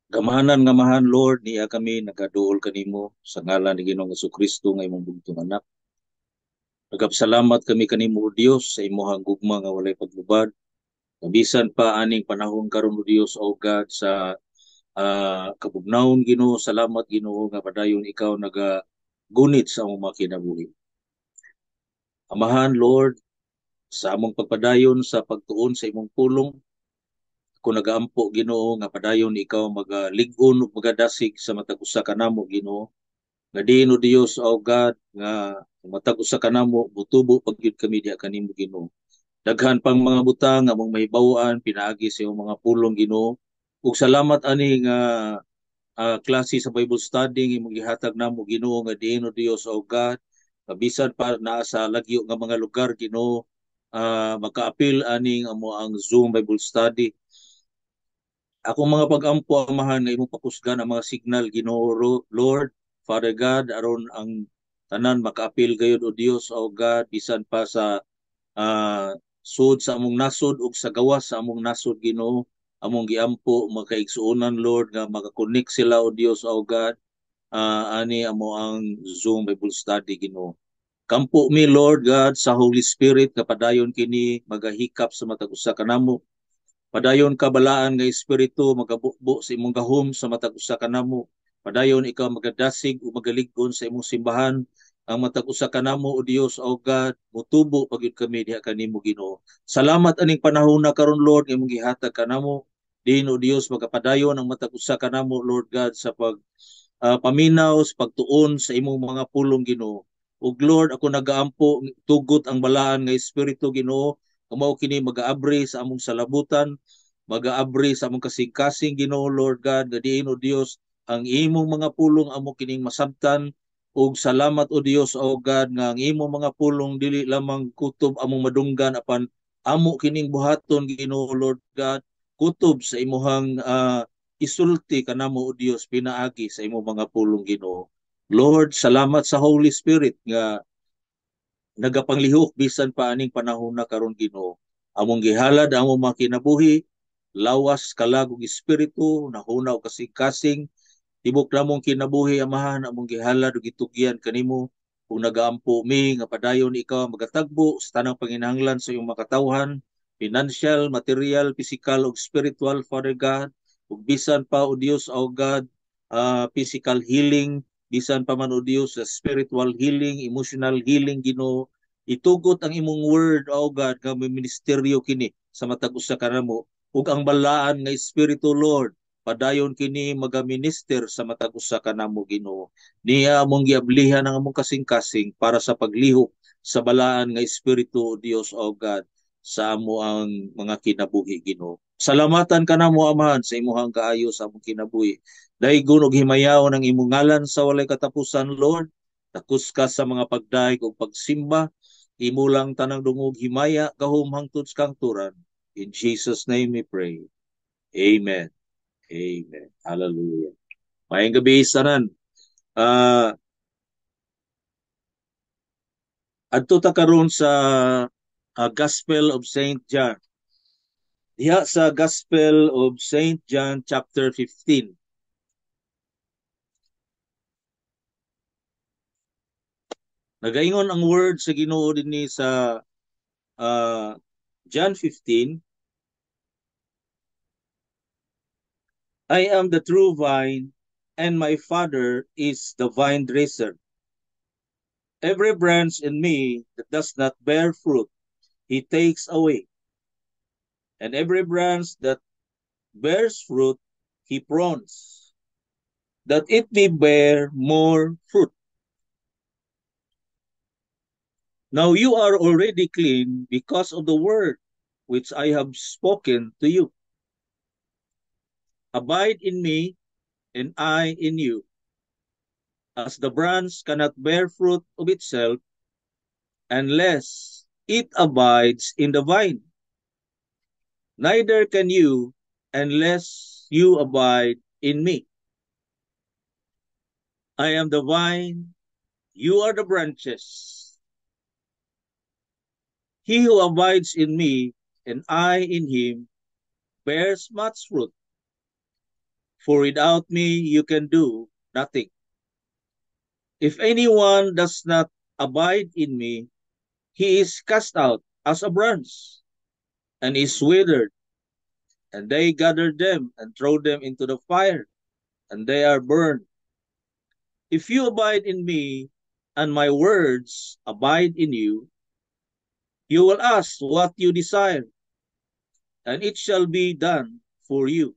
Gamahanan nga mahan Lord niya kami nagaduol kanimo sa ngalan ni Ginoong Jesucristo nga imong bugtong anak. Nagapasalamat kami kanimo o Dios sa imong gugma nga walay paglubad. Bisan pa aning panahon karon o Dios o God sa kabugnaon Ginoo, salamat Ginoo nga padayon ikaw naga gunit sa among mga kinabuhi. Amahan Lord sa among pagpadayon sa pagtuon sa imong pulong, kung nagaampo Ginoo nga padayon ikaw magalig-on ug magadasig sa matag usa kanamo Ginoo. Nga diin o Dios o God nga matag usa kanamo mutubo pagyud kami diha kanimo Ginoo. Daghan pang mga butang among mahibaw-an pinaagi sa iyong mga pulong Ginoo. Ug salamat ani nga klase sa Bible study nga imong gihatag namo Ginoo nga diin o Dios o God. Bisan pa naa sa lagyo nga mga lugar Ginoo, makaapil aning amo ang Zoom Bible study. Akong mga pag-ampo amahan nga imong pakusgan ang mga signal Ginoo Lord, Father God, aron ang tanan makaapil gayud o Dios o God bisan pa sa sud sa among nasod ug sa gawas sa among nasod Ginoo. Among giampo makaigsuonan Lord nga makakonect sila o Dios o God, ani amo ang Zoom Bible study Ginoo. Kampo mi Lord God sa Holy Spirit nga padayon kini magahikap sa matag usa kanamo. Padayon kabalaan nga espiritu magabukbo sa imong gahom sa matag usa kanamo. Padayon ikaw magadasig o magalig-on sa imong simbahan ang matag usa kanamo o Dios o God mutubo pagyud kami diha kanimo Ginoo. Salamat aning panahon na karon Lord nga imong gihatag kanamo. Din o Dios magapadayon ang matag usa kanamo Lord God sa paminaw sa pagtuon sa imong mga pulong Ginoo. Ug Lord ako nagaampo tugot ang balaan nga espiritu Ginoo, mao kini magaabri sa among salabutan, magaabri sa among kasing-kasing Ginoo Lord God, gadiin o Dios ang imong mga pulong amo kining masabtan. Ug salamat o Dios o God nga ang imong mga pulong dili lamang kutob among madunggan apan amo kining buhaton Ginoo Lord God, kutob sa imuhang isulti kanamo o Dios pinaagi sa imong mga pulong Ginoo. Lord, salamat sa Holy Spirit nga nagapanglihok bisan pa aning panahon na karon Ginoo. Among gihalad among mga kinabuhi, lawas kalagong espiritu, nahunaw kasing-kasing, tibok namong kinabuhi amahan among gihalad ug gitugyan kanimo kung nagaampo mi nga padayon ikaw magatagbo sa tanang panginahanglan sa iyong makatawhan, financial, material, physical ug spiritual, Father God, ug bisan pa o Dios o God, physical healing, bisan pa man o Dios sa spiritual healing, emotional healing Ginoo. Itugot ang imong word o God nga may ministeryo kini sa matag usa kanamo ug ang balaan nga espiritu Lord padayon kini magaminister sa matag usa kanamo Ginoo. Niya among giablihan ang among kasing-kasing para sa paglihok sa balaan nga espiritu o Dios o God sa amo ang mga kinabuhi Ginoo. Salamatan kanamo amahan sa imong kaayo sa among kinabuhi. Daygon og himayaw ng imong ngalan sa walay katapusan Lord. Takus ka sa mga pagdaig o pagsimba. Imo lang tanang dungog himaya gahum hangtod sa kangturan. In Jesus name we pray. Amen. Amen. Hallelujah. Maayong gabi sa tanan. Uh, adto ta karon sa Gospel of Saint John. Diha sa Gospel of Saint John chapter 15. Nagaingon ang word sa Ginoo dinhi sa uh, John 15. I am the true vine and my Father is the vine dresser. Every branch in me that does not bear fruit, he takes away. And every branch that bears fruit, he prunes, that it may bear more fruit. Now you are already clean because of the word which I have spoken to you. Abide in me, and I in you. As the branch cannot bear fruit of itself unless it abides in the vine, neither can you unless you abide in me. I am the vine, you are the branches. He who abides in me and I in him bears much fruit. for without me you can do nothing. If anyone does not abide in me, he is cast out as a branch and is withered, and they gather them and throw them into the fire, and they are burned. If you abide in me, and my words abide in you, you will ask what you desire, and it shall be done for you.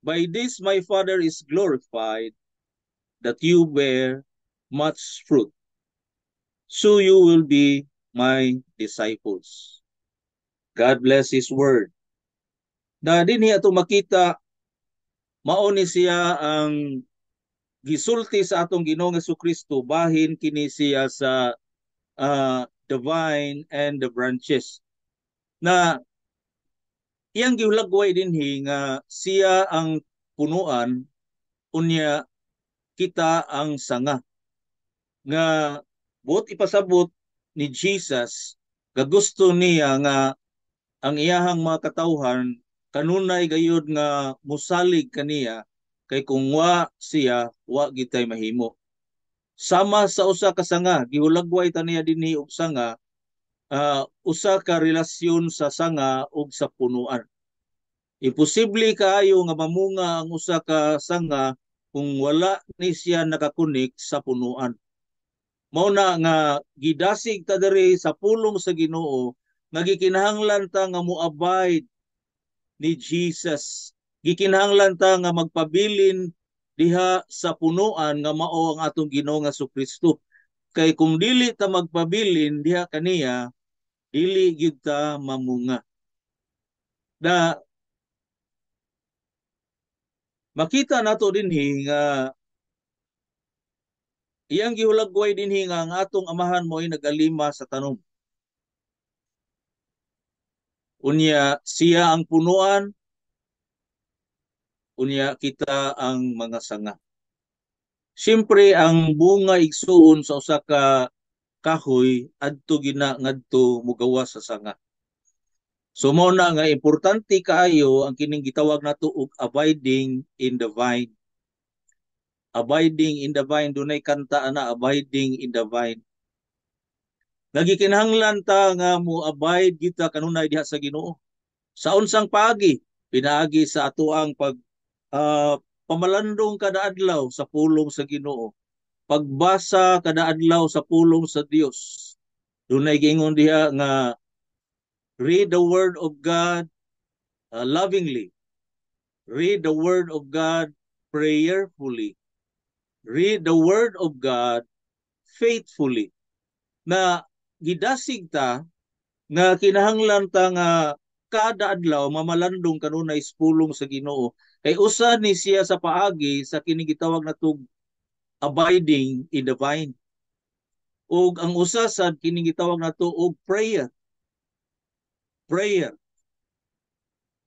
By this my Father is glorified, that you bear much fruit, so you will be my disciples. God bless His word. Na dinhi ato makita, mao ni siya ang gisulti sa atong Ginoong Jesucristo, bahin kini siya sa the vine and the branches. Na iyang gihulagway dinhi nga siya ang punuan, unya kita ang sanga. Nga buot ipasabot ni Jesus, gagusto niya nga ang iyahang mga katawhan kanunay gayud nga musalig kaniya, kay kung wa siya, wa gitay mahimo. Sama sa usa ka sanga, gihulagway ta niya dinhi og sanga, usa ka relasyon sa sanga ug sa punuan. Imposible kaayo nga mamunga ang usa ka sanga kung wala ni siya nakakunik sa punuan. Mao na nga gidasig ta diri sa pulong sa Ginoo nga gikinahanglan ta nga moabide ni Jesus. Gikinahanglan ta nga magpabilin diha sa punuan nga mao ang atong Ginoo nga Jesucristo. Kay kung dili ta magpabilin diha kaniya, dili gyud ta mamunga. Da makita nato dinhi nga iyang gihulagway dinhi nga ang atong amahan mo'y nagalima sa tanom. Unya siya ang punuan, unya kita ang mga sanga. Siyempre ang bunga igsuon sa usa ka kahoy adto gina ngadto mugawas sa sanga. So mao na nga importante kaayo ang kining gitawag nato og abiding in the vine. Abiding in the vine, dunay kanta ana, abiding in the vine. Nagikinahanglan ta nga mo abide kita kanunay diha sa Ginoo. Sa unsang paagi, pinaagi sa atoang pag pamalandong kada adlaw sa pulong sa Ginoo. Pagbasa kada adlaw sa pulong sa Dios. Dunay giingon diha nga read the word of God lovingly. Read the word of God prayerfully. Read the word of God faithfully. Na gidasig ta nga kinahanglan ta nga kada adlaw mamalandong kanunay pulong sa Ginoo. Kay usa ni siya sa paagi sa kini gitawag natong abiding in the vine. Ug ang usa sad kini gitawag nato og prayer. Prayer.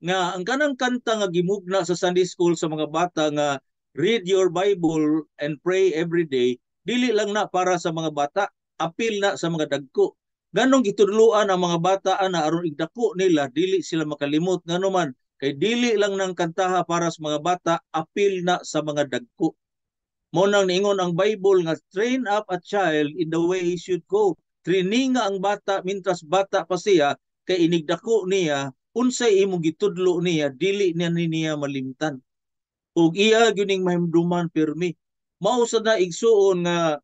Nga ang kanang kanta nga gimugna sa Sunday school sa mga bata nga read your Bible and pray every day, dili lang na para sa mga bata, apil na sa mga dagko. Ganong gitudluan ang mga bata ana aron igdako nila, dili sila makalimot. Ngano man, kay dili lang nang kantaha para sa mga bata, apil na sa mga dagko. Mo nang niingon ang Bible nga train up a child in the way he should go. Training nga ang bata mintras bata pa siya, kay inigdako niya unsay imong gitudlo niya, dili niya malimtan. Ug iya gyuning mahimduman pirmi. Mao sad na igsuon nga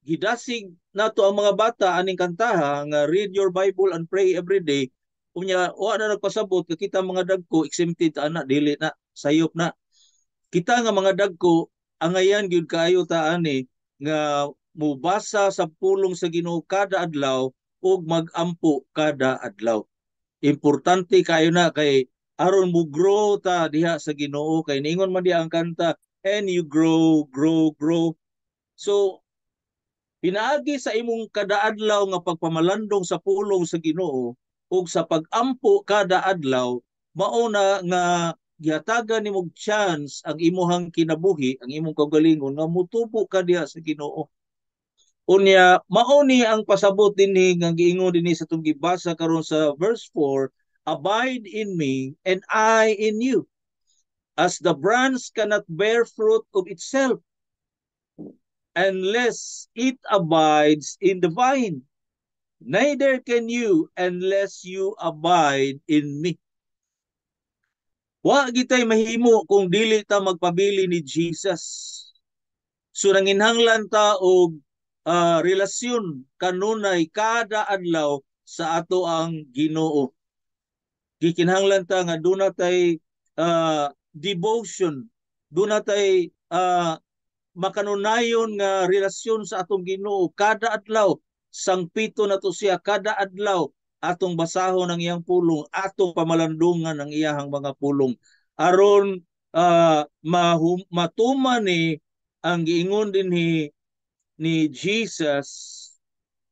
gidasig nato ang mga bata aning kantaha nga read your Bible and pray every day. Unya wa na nagpasabot nga kita mga dagko exempted ana, dili na, sayop na. Kita nga mga dagko angayan gyud kaayo ta ani nga mubasa sa pulong sa Ginoo kada adlaw ug magampo kada adlaw. Importante kayo na kay aron mo grow ta diha sa Ginoo, kay niingon man diha ang kanta, and you grow, grow, grow. So pinaagi sa imong kada adlaw nga pagpamalandong sa pulong sa Ginoo ug sa pagampo kada adlaw, mao na nga gihatagan nimo chance ang imuhang kinabuhi, ang imong kaugalingon nga mutubo ka diha sa Ginoo. Unya mao ni ang pasabot dinhi nga giingon dinhi sa tong gibasa karon sa verse 4, abide in me, and I in you. As the branch cannot bear fruit of itself unless it abides in the vine, neither can you unless you abide in me. Wa gitay mahimo kung dili ta magpabili ni Jesus. So nanginhanglan ta og relasyon kanunay kada adlaw sa ato ang Ginoo. Gikinahanglan ta nga duna tay devotion, duna tay makanunayon nga relasyon sa atong Ginoo kada adlaw. Sangpito na to siya kada adlaw, atong basahon ang iyang pulong, atong pamalandungan ang iyang mga pulong aron matuma ni ang giingon din ni Jesus,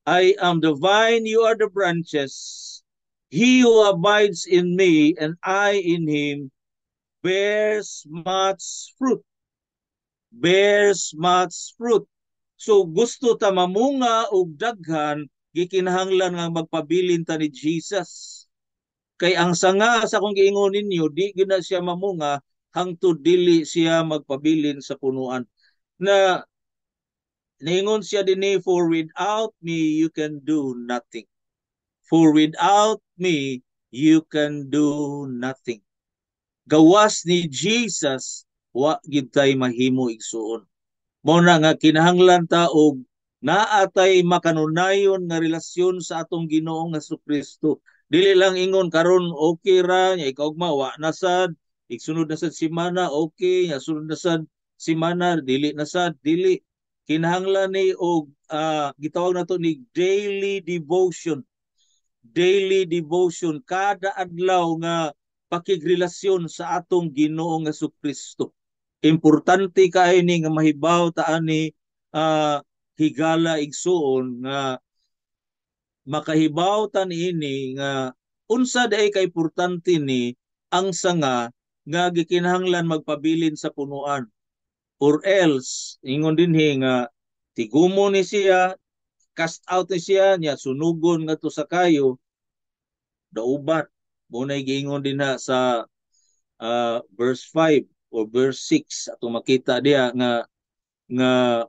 I am the vine, you are the branches. He who abides in me and I in him bears much fruit. Bears much fruit. So gusto ta mamunga og daghan, gikinahanglan nga magpabilin ta ni Jesus. Kay ang sanga sa kung giingon ninyo, di gina siya mamunga hangtod dili siya magpabilin sa punuan. Na naingon siya dinhi, for without me you can do nothing. For without me you can do nothing. Gawas ni Jesus wa gid tay mahimo igsuon. Mao na nga kinahanglan ta og naatay makanunayon nga relasyon sa atong Ginoong Jesucristo. Dili lang ingon karon okay ra nya ikaw wa na sad, igsunod na sad semana okay, nya sunod na sad semana dili na sad, dili. Kinahanglan ni og gitawag nato ni daily devotion. Daily devotion kada adlaw nga pakigrelasyon sa atong Ginoong Jesucristo. Importante kaayo ni nga mahibaw ta ani higala igsuon nga makahibaw ta niini nga unsa day ka importante ni ang sanga nga gikinahanglan magpabilin sa punuan, or else ingon dinhi nga tigumo ni siya, cast out ni siya, nya sunugon nga to sa kayo daubat. Munay giingon din na sa verse 5 or verse 6 ato makita diya nga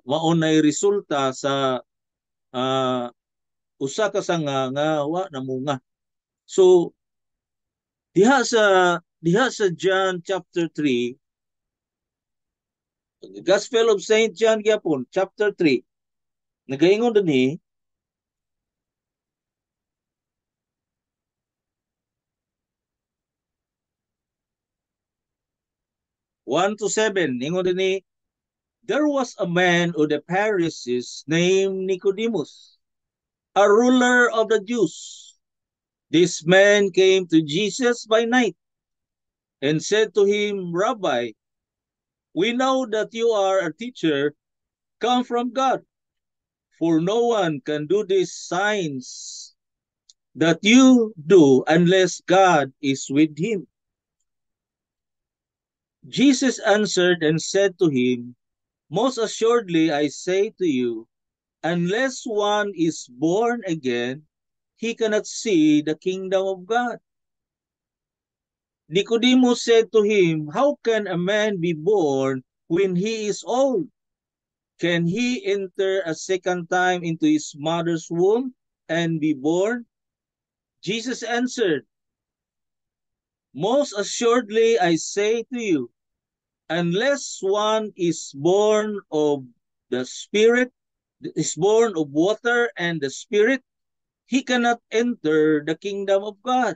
maunay resulta sa usa ka sanga nga wa namunga. So diha sa John chapter 3, the Gospel of Saint John gyapon chapter 3, nagaingon dinhi 1-7, ingon dinhi, there was a man of the Pharisees named Nicodemus, a ruler of the Jews. This man came to Jesus by night and said to him, Rabbi, we know that you are a teacher come from God, for no one can do these signs that you do unless God is with him. Jesus answered and said to him, most assuredly I say to you, unless one is born again, he cannot see the kingdom of God. Nicodemus said to him, how can a man be born when he is old? Can he enter a second time into his mother's womb and be born? Jesus answered, most assuredly I say to you, unless one is born of the Spirit, is born of water and the Spirit, he cannot enter the kingdom of God.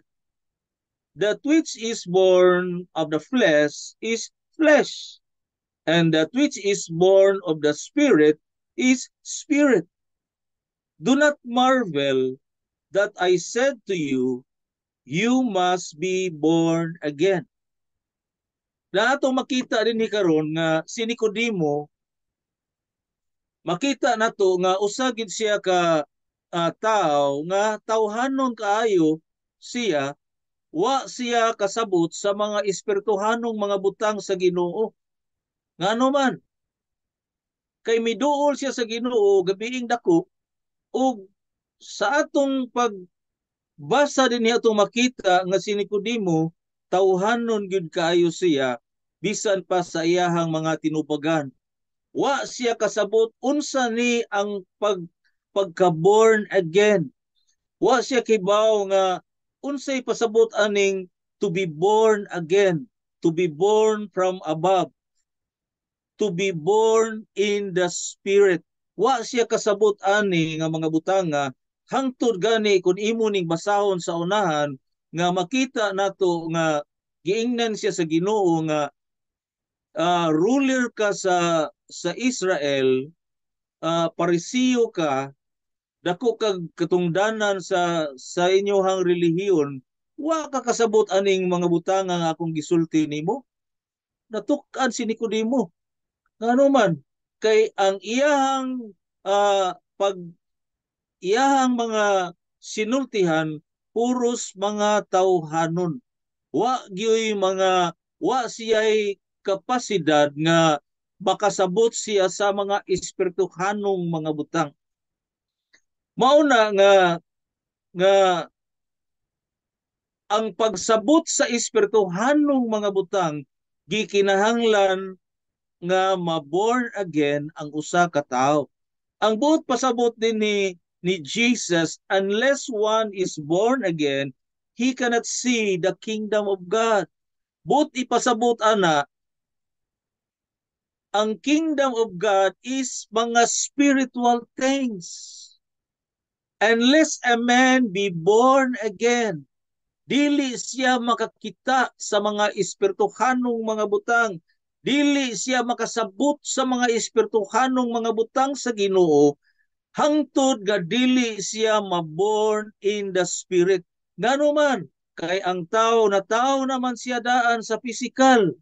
That which is born of the flesh is flesh, and that which is born of the Spirit is spirit. Do not marvel that I said to you, you must be born again. Na ato makita din ni karon nga si Nicodemo, makita nato nga usagid siya ka tao nga tawhanon kaayo siya, wa siya kasabot sa mga espirituhanong mga butang sa Ginoo. Ngano man kay miduol siya sa Ginoo gabiing dako, ug sa atong Basa din niya itong makita nga si Nicodemo, tawhanon gyud kaayo siya, bisan pa sa iyahang mga tinupagan. Wa siya kasabot unsa ni ang pagka-born again. Wa siya kibaw nga unsay pasabot aning to be born again, to be born from above, to be born in the Spirit. Wa siya kasabot ani nga mga butanga hangtod gani kung imo ning basahon sa unahan nga makita nato nga giingnan siya sa Ginoo nga ruler ka sa Israel, parisiyo ka, dako kag katungdanan sa inyohang relihiyon, wa ka kasabot aning mga butanga nga akong gisulti nimo. Natuk-an si Nicodemo. Ngano man kay ang iyahang pag iyahang mga sinultihan puros mga tawhanon. Wa siya'y kapasidad nga makasabot siya sa mga espirituhanong mga butang. Mauna nga ang pagsabot sa espirituhanong mga butang gikinahanglan nga ma-born again ang usa ka tawo. Ang buot pasabot din ni Jesus, unless one is born again, he cannot see the kingdom of God. Buot ipasabot ana, ang kingdom of God is mga spiritual things. Unless a man be born again, dili siya makakita sa mga espirituhanong mga butang. Dili siya makasabot sa mga espirituhanong mga butang sa Ginoo hangtod nga dili siya maborn in the Spirit. Ngano man, kay ang tao naman siya daan sa physical.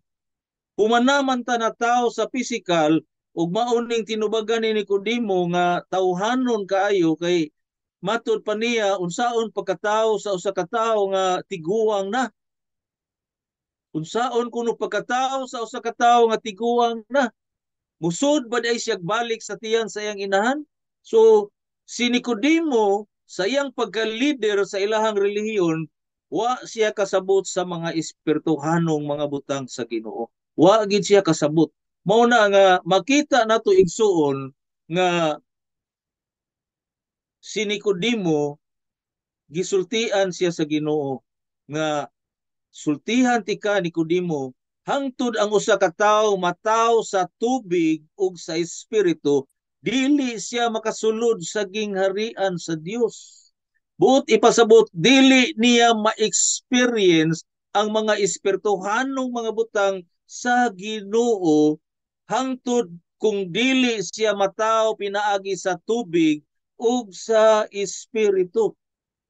Humanaman ta na tao sa physical, ug mauning tinubagan ni Nicodemo nga tawhanon kaayo kay matud pa niya unsaon pagkatao sa usa ka tawo nga tiguang na. Unsaon kuno pagkatao sa usa ka tawo nga tiguang na. Musud ba day siya balik sa tiyan sa iyang inahan? So si Nicodemo sa iyang pagka-leader sa ilahang relihiyon, wa siya kasabot sa mga espirituhanong mga butang sa Ginoo. Wa gid siya kasabot. Mao na nga makita nato igsuon nga si Nicodemo gisultian siya sa Ginoo nga sultihan ti ka Nicodemo, hangtod ang usa ka tawo mataw sa tubig ug sa espiritu, dili siya makasulod sa gingharian sa Dios. Buot ipasabot, dili niya ma-experience ang mga espirituhanong mga butang sa Ginoo hangtod kung dili siya mataw pinaagi sa tubig ug sa espiritu.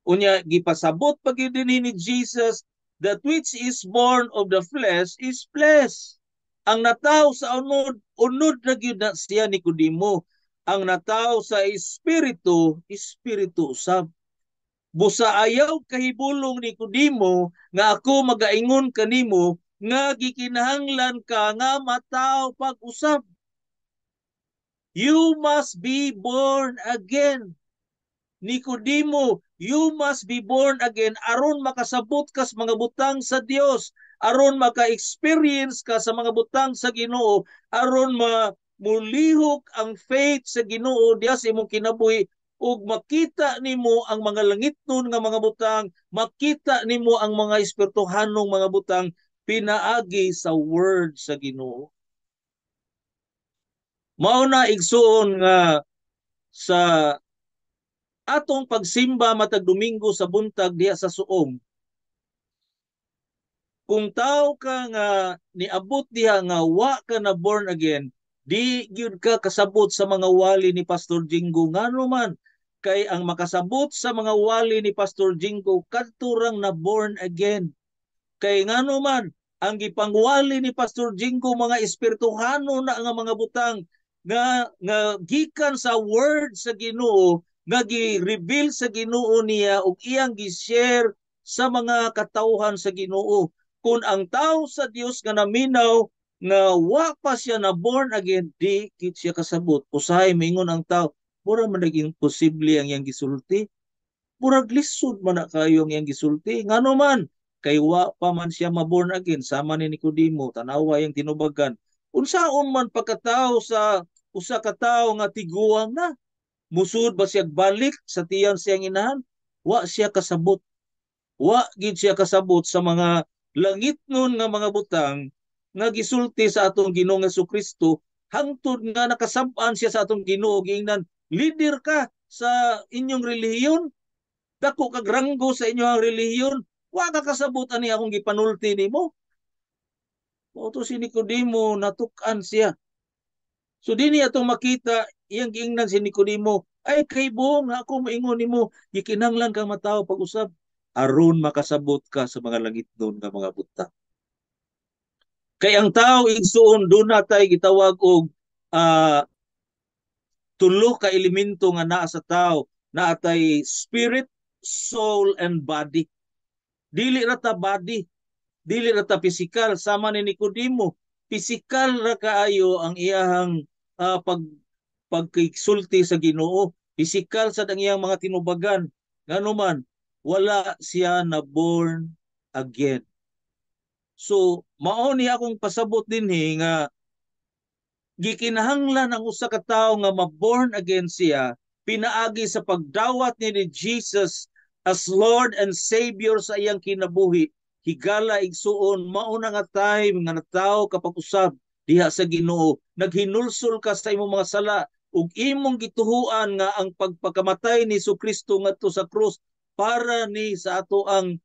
Unya gipasabot pag dinhi ni Jesus, that which is born of the flesh is flesh. Ang nataw sa unod na gyud na siya Nicodemo. Ang nataw sa espiritu, espiritu sab. Busa ayaw kahibulong Nicodemo nga ako magaingon kanimo nga gikinahanglan ka nga mataw pag-usab. You must be born again. Nicodemo, you must be born again aron makasabot ka sa mga butang sa Dios, aron maka-experience ka sa mga butang sa Ginoo, aron mulihok ang faith sa Ginoo diya sa imong kinabuhi ug makita nimo ang mga langitnon nga mga butang, makita nimo ang mga espirituhanong mga butang pinaagi sa word sa Ginoo. Mao na igsuon nga sa atong pagsimba matag Domingo sa buntag diha sa Suom. Kung tao ka nga niabot diha nga wa ka na born again, di gyud ka kasabot sa mga wali ni Pastor Jingo. Ngano man kay ang makasabot sa mga wali ni Pastor Jingo kadto rang na born again. Kay ngano man ang gipangwali ni Pastor Jingo mga espirituhano na nga mga butang nga gikan sa word sa Ginoo, nga gi-reveal sa Ginoo niya ug iyang gi-share sa mga katawhan sa Ginoo. Kung ang tao sa Dios nga naminaw nga wa pa siya na born again, di kit siya kasabot. Usahay mingon ang tao, mura man naging posible ang iyang gisulti. murag lisod man na kayo ang iyang gisulti. Ngano man, kay wa pa man siya maborn again, sama ni Nicodemo, tanawa yung tinubagan. Unsaon man pagkatao sa usa ka tawo nga tiguang na, musud ba siya balik sa tiyang siyang inahan? Wa siya kasabot. Wa gid siya kasabot sa mga langitnon nga mga butang nga gisulti sa atong Ginoong Kristo hangtod nga nakasab-an siya sa atong Ginoo giingnan, leader ka sa inyong relihiyon, dako kag ranggo sa inyong relihiyon, wa ka kasabot ani akong gipanulti nimo. Moto si Nicodemo natukan siya. So dinhi atong makita iyang giingnan si Nicodemo, ay kay buong nga ako moingon nimo, gikinahanglan kang matawo pag-usab aron makasabot ka sa mga langitnon nga mga butang. Kay ang tao igsuon doon natay gitawag og uh, tulo ka elemento nga naa sa tao, naatay spirit, soul and body. Dili ra ta body, dili ra ta physical sama ni Nicodemo. Physical ra kaayo ang iyang pagkisulti sa Ginoo. Physical sa iyang mga tinubagan. Ngano man, wala siya na born again. So, mao ni akong pasabot dinhi nga gikinahanglan ang usa ka tawo nga ma-born again siya pinaagi sa pagdawat ni Jesus as Lord and Savior sa iyang kinabuhi. Higala igsuon mao na nga time nga natawo kapag usab diha sa Ginoo, naghinulsol ka sa imong mga sala ug imong gituhuan nga ang pagpakamatay ni Kristo ngadto sa krus para ni sa ato ang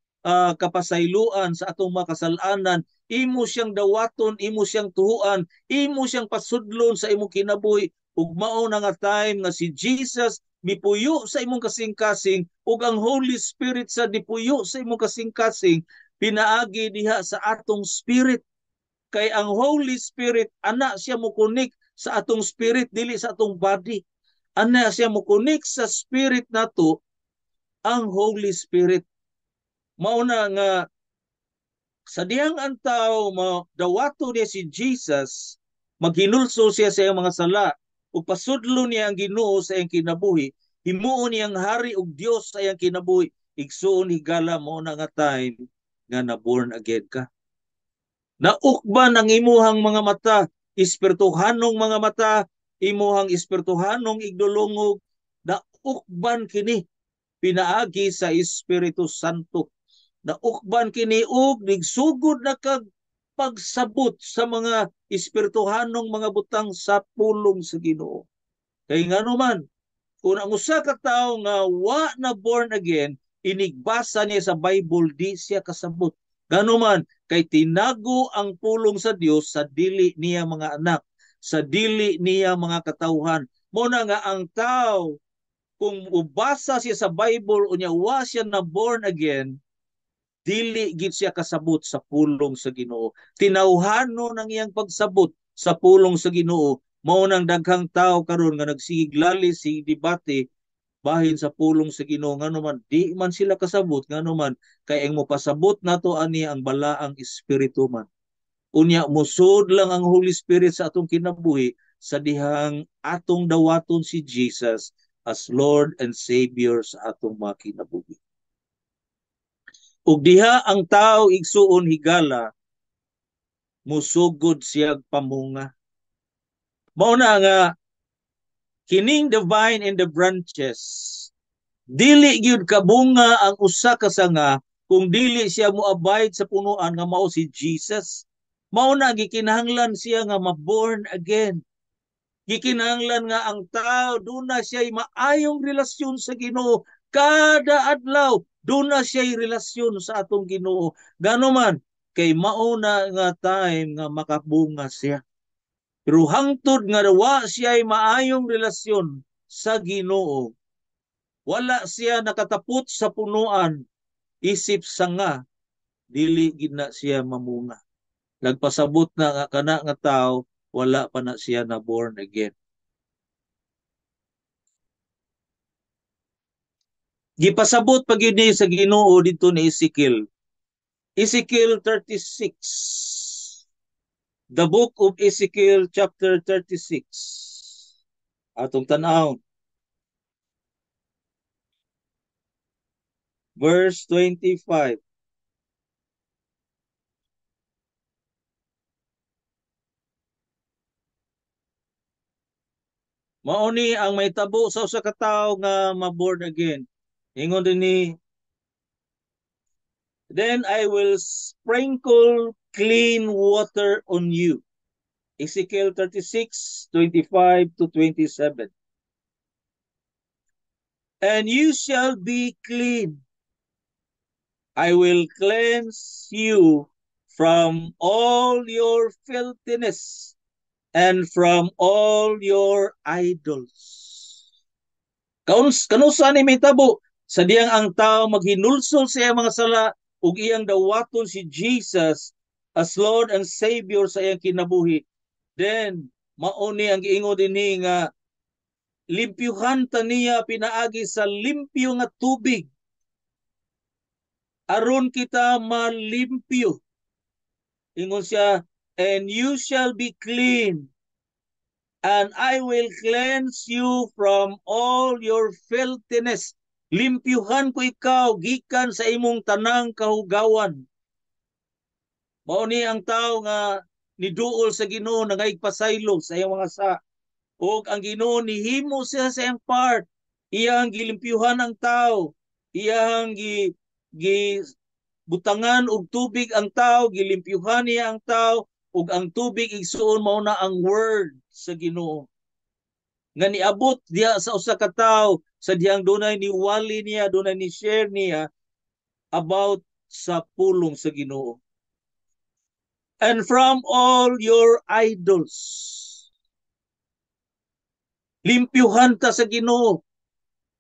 kapasayloan sa atong mga kasalanan, imo siyang dawaton, imo siyang tuhuan, imo siyang pasudlon sa imong kinabuhi ug mao na nga time nga si Jesus mipuyo sa imong kasing-kasing ug ang Holy Spirit sa dipuyo sa imong kasing-kasing pinaagi diha sa atong spirit. Kay ang Holy Spirit ana siya mo connect sa atong spirit dili sa atong body. Ana siya mo connect sa spirit nato ang Holy Spirit. Mauna nga sa dihang ang tao dawato niya si Jesus, maghinulso siya sa iyang mga sala ug pasudlo niya ang Ginoo sa iyang kinabuhi, himuon niyang hari ug Dios sa iyang kinabuhi, igsuon higala mo na nga time nga na born again ka. Naukban ang imuhang mga mata, espirituhanong mga mata, imuhang espirituhanong igdulungog, naukban kini pinaagi sa Espiritu Santo. Naukban kini og nigsugod na kag pagsabot sa mga espirituhanong mga butang sa pulong sa Ginoo. Kay ngano man, kung ang usa ka tawo nga wa na born again, inigbasa niya sa Bible, di siya kasabot. Ngano man, kay tinago ang pulong sa Dios sa dili niya mga anak, sa dili niya mga katawhan. Muna nga ang tao, kung ubasa siya sa Bible unya wa siya na born again, dili gid siya kasabot sa pulong sa Ginoo. Tinawhano ng iyang pagsabot sa pulong sa Ginoo. Mao nang daghang tawo karon nga nagsigiglali si debate bahin sa pulong sa Ginoo ngano man di man sila kasabot ngano man kay ang mopasabot nato ani ang balaang espiritu man. Unya musud lang ang Holy Spirit sa atong kinabuhi sa dihang atong dawaton si Jesus as Lord and Savior sa atong mga kinabuhi. Ug diha ang tao igsuon higala musugod siya pamunga. Mao na nga kining the vine and the branches, dili gyud kabunga ang usa ka sanga kung dili siya moabide sa punuan nga mao si Jesus. Mao na gikinahanglan siya nga ma-born again. Gikinahanglan nga ang tao duna siya maayong relasyon sa Ginoo kada adlaw. Duna siya relasyon sa atong Ginoo. Gano man kay mao na nga time nga makabunga siya. Pero hangtod nga wa siya maayong relasyon sa Ginoo, wala siya nakatapot sa punuan, isip sanga, dili gid na siya mamunga. Nagpasabot na nga kana nga tao, wala pa na siya na born again. Gipasabot pag yun sa Ginoo dito ni Ezekiel. Ezekiel 36. The book of Ezekiel chapter 36. Atong tanaw. verse 25. Mao ni ang may tabo sa usa ka tawo nga ma-born again. Ingon din ni, then I will sprinkle clean water on you. Ezekiel 36:25-27. And you shall be clean. I will cleanse you from all your filthiness and from all your idols. Kanusa ni may tabo sa diyang ang tao maghinulsol sa iyang mga sala ug iyang dawaton si Jesus as Lord and Savior sa iyang kinabuhi. Then mauni ang giingon dinhi nga limpyuhan ta niya pinaagi sa limpyo nga tubig aron kita malimpyo. Ingon siya, and you shall be clean, and I will cleanse you from all your filthiness. Limpyuhan ko ikaw gikan sa imong tanang kahugawan. Mao ni ang tao nga niduol sa Ginoo nangaypasaylo sa iyang mga sa. Og ang Ginoo nihimo siya sa iyang part. Iyang gilimpyuhan ang tao. Iyang gi butangan og tubig ang tao, gilimpyuhan niya ang tao ug ang tubig igsuon mao na ang word sa Ginoo. Nga niabot diha sa usa ka tawo sa diyang dunay niwali niya, dunay ni share niya about sa pulong sa Ginoo. And from all your idols. Limpyuhan ta sa Ginoo.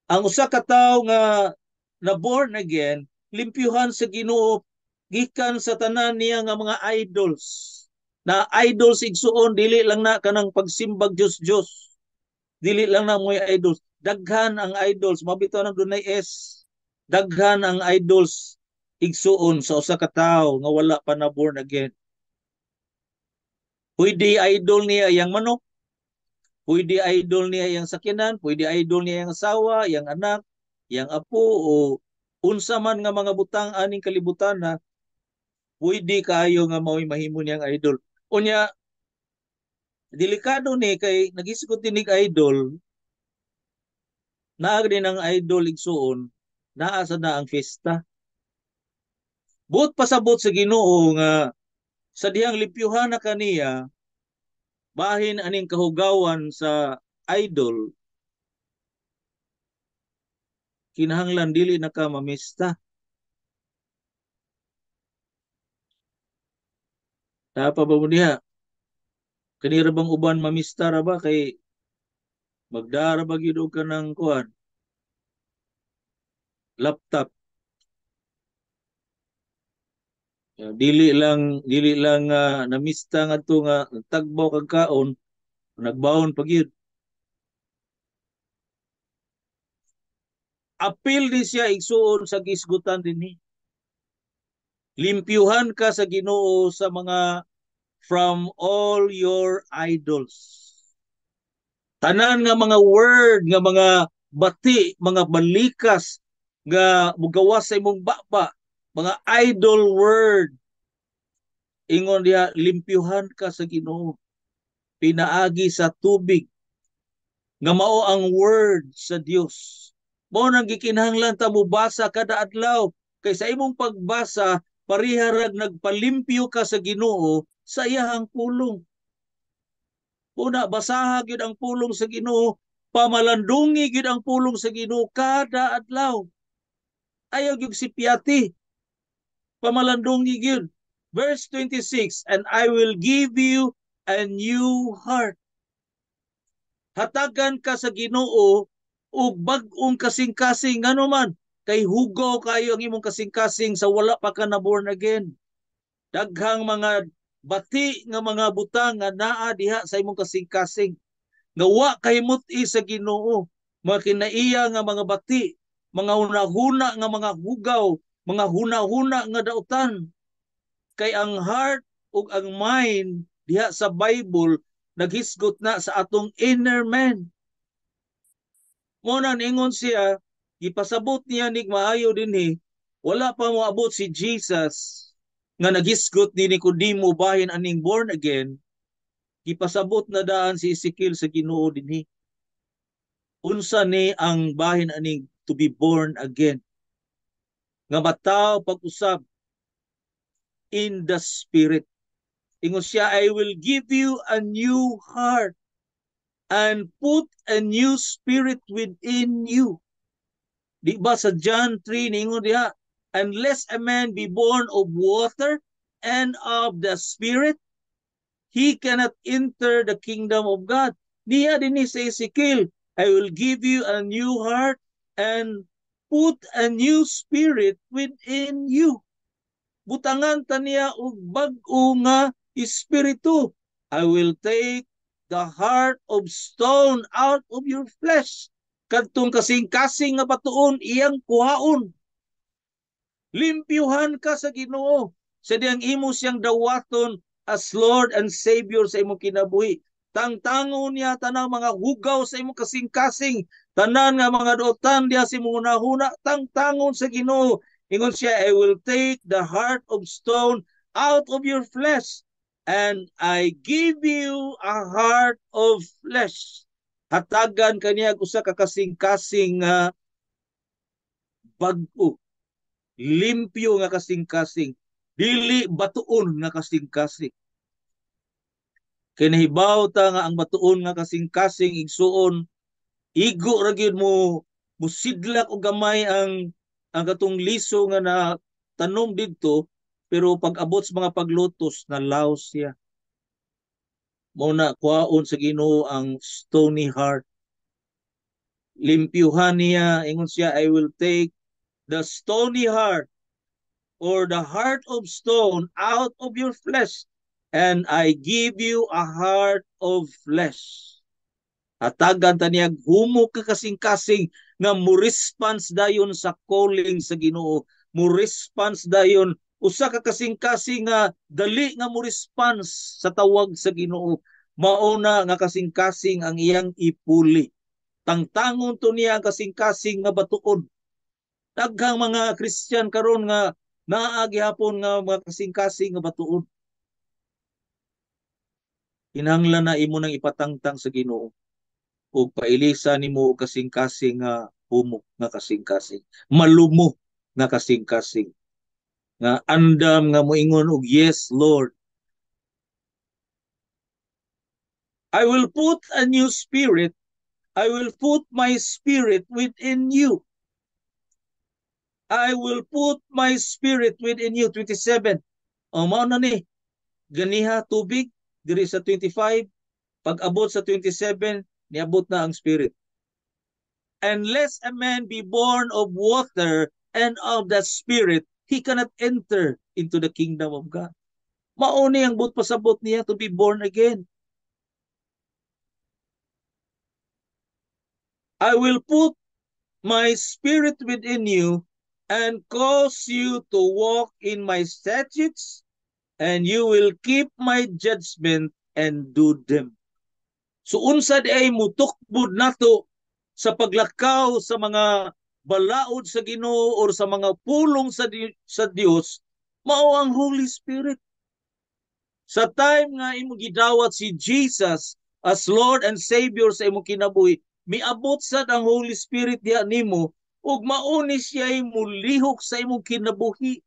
Ang usa ka tawo nga na born again, limpyuhan sa Ginoo gikan sa tanan niya nga mga idols. Na idols igsuon dili lang na kanang pagsimbag Dios. Dili lang na mo'y idols. Daghan ang idols, mabitaw nang dunay S. Daghan ang idols igsuon sa usa ka tawo nga wala pa na born again. Pwede idol niya yang manok, pwede idol niya yang sakinan, pwede idol niya yang asawa, yang anak, yang apo o unsa man nga mga butang aning kalibutan na pwede kayo nga mao'y mahimo niyang idol. Unya delikado ni kay nagisgot tinig idol, naa din ang idol igsuon, naa sa na ang fiesta. Buot pasabot sa Ginoo nga sa dihang limpyuhan na kaniya bahin aning kahugawan sa idol kinahanglan dili na ka mamista. Tapa ba mo diha? Kanira bang uban mamista ra ba kay magdara ba gyud og kanang kuan laptop. Dili lang namista ngadto nga tagbaw kag kaon nagbawon pa gyud. Apil di siya igsuon sa gisgutan dinhi. Limpyuhan ka sa Ginoo sa mga from all your idols. Tanan nga mga word, nga mga bati, mga balikas, nga mugawas sa imong baba, mga idol word. Ingon diha, limpyuhan ka sa Ginoo. Pinaagi sa tubig, nga mao ang word sa Dios. Mao nang gikinahanglan ta mo basa kada adlaw kay sa imong pagbasa pariharag nagpalimpyo ka sa Ginoo sa iyahang pulong. Una basaha gyud ang pulong sa Ginoo, pamalandungi gyud ang pulong sa Ginoo kada adlaw. Ayaw gyud si piyati. Pamalandungi gyud. Verse 26, and I will give you a new heart. Hatagan ka sa Ginoo ug bag-ong kasing-kasing ngano man kay hugaw kayo ang imong kasing-kasing sa wala pa ka na born again. Daghang mga bati nga mga butang nga naa diha sa imong kasing-kasing nga wa kahimut-i sa Ginoo, mga kinaiya nga mga bati, mga hunahuna nga mga hugaw, mga hunahuna nga dautan. Kay ang heart ug ang mind diha sa Bible naghisgot na sa atong inner man. Mo na ingon siya, gipasabot niya nig maayo dinhi Wala pa moabot si Jesus nga nagisgot ni Nicodemo bahin aning born again, gipasabot na daan si Ezekiel sa Ginoo dinhi. Unsa ni ang bahin aning to be born again? Nga mataw pag-usab in the Spirit. Ingon siya, I will give you a new heart and put a new spirit within you. Di ba sa John 3, ningon diha, unless a man be born of water and of the Spirit, he cannot enter the kingdom of God. Diya din ni sa Ezekiel, I will give you a new heart and put a new spirit within you. Butangan ta niya og bag-o nga espiritu. I will take the heart of stone out of your flesh. Kadtong kasing-kasing nga batuon iyang kuhaon. Limpyuhan ka sa Ginoo. Sa diyang imo siyang dawaton as Lord and Savior sa imong kinabuhi. Tangtangon niya tanang mga hugaw sa imong kasing-kasing. Tanan nga mga dotan diya sa imong hunahuna. Tangtangon sa Ginoo. Ingon siya, I will take the heart of stone out of your flesh and I give you a heart of flesh. Hatagan kaniya usa ka kasing-kasing bag-o, limpyo nga kasing-kasing, dili batuon nga kasing-kasing. Kinahibaw ta nga ang batuon nga kasing-kasing igsuon, igo ra gyud mo musidlak og gamay ang katong liso nga na tanom didto, pero pag abot sa mga paglutos na laos siya. Mo na kuhaon sa Ginoo ang stony heart. Limpyuhan niya, ingon siya, I will take the stony heart or the heart of stone out of your flesh and I give you a heart of flesh. Hatagan ta niya humo ka kasing-kasing nga mo response dayon sa calling sa Ginoo, mo response dayon usa ka kasing-kasing nga dali nga mo response sa tawag sa Ginoo. Mauna nga kasing-kasing ang iyang ipuli. Tangtangon to niya ang kasing-kasing nga batuon. Daghang mga Christian karon nga naagi hapon nga mga kasing-kasing nga batuon. Kinahanglan na imo nang ipatangtang sa Ginoo ug pailisa nimo og kasing-kasing nga humok nga kasing-kasing, malumo nga kasing-kasing, nga andam nga moingon og yes Lord. I will put a new spirit, I will put my spirit within you. I will put my spirit within you. 27. O mao na ni ganiha tubig diri sa 25, pag abot sa 27 niabot na ang spirit. Unless a man be born of water and of the Spirit, he cannot enter into the kingdom of God. Mauni ang but pasabot niya to be born again. I will put my spirit within you and cause you to walk in my statutes, and you will keep my judgment and do them. So unsad ay mutukbod nato sa paglakaw sa mga balaod sa Ginoo or sa mga pulong sa Dios, mao ang Holy Spirit. Sa time nga imo gidawat si Jesus as Lord and Savior sa imong kinabuhi, miabot sad ang Holy Spirit diha nimo ug mauni siya mulihok sa imong kinabuhi.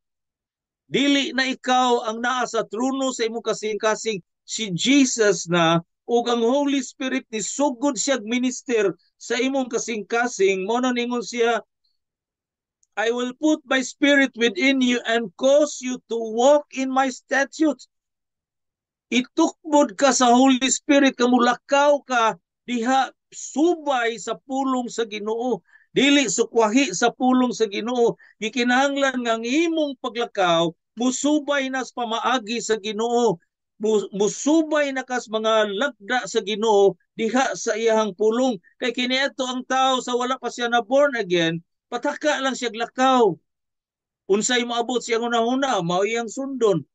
Dili na ikaw ang naa sa trono sa imong kasing-kasing, si Jesus na ug ang Holy Spirit ni sugod siya minister sa imong kasing-kasing. Mo na ningon siya, I will put my spirit within you and cause you to walk in my statutes. Itukbod ka sa Holy Spirit, kamulakaw ka diha subay sa pulong sa Ginoo, dili sukwahi sa pulong sa Ginoo. Gikinahanglan nga ang imong paglakaw musubay na sa pamaagi sa Ginoo, musubay na kas mga lagda sa Ginoo diha sa iyang pulong. Kay kiniadto ang tao sa wala pa siya na born again, pataka lang siya lakaw. Unsay moabot siya una-una, mao iyang sundon.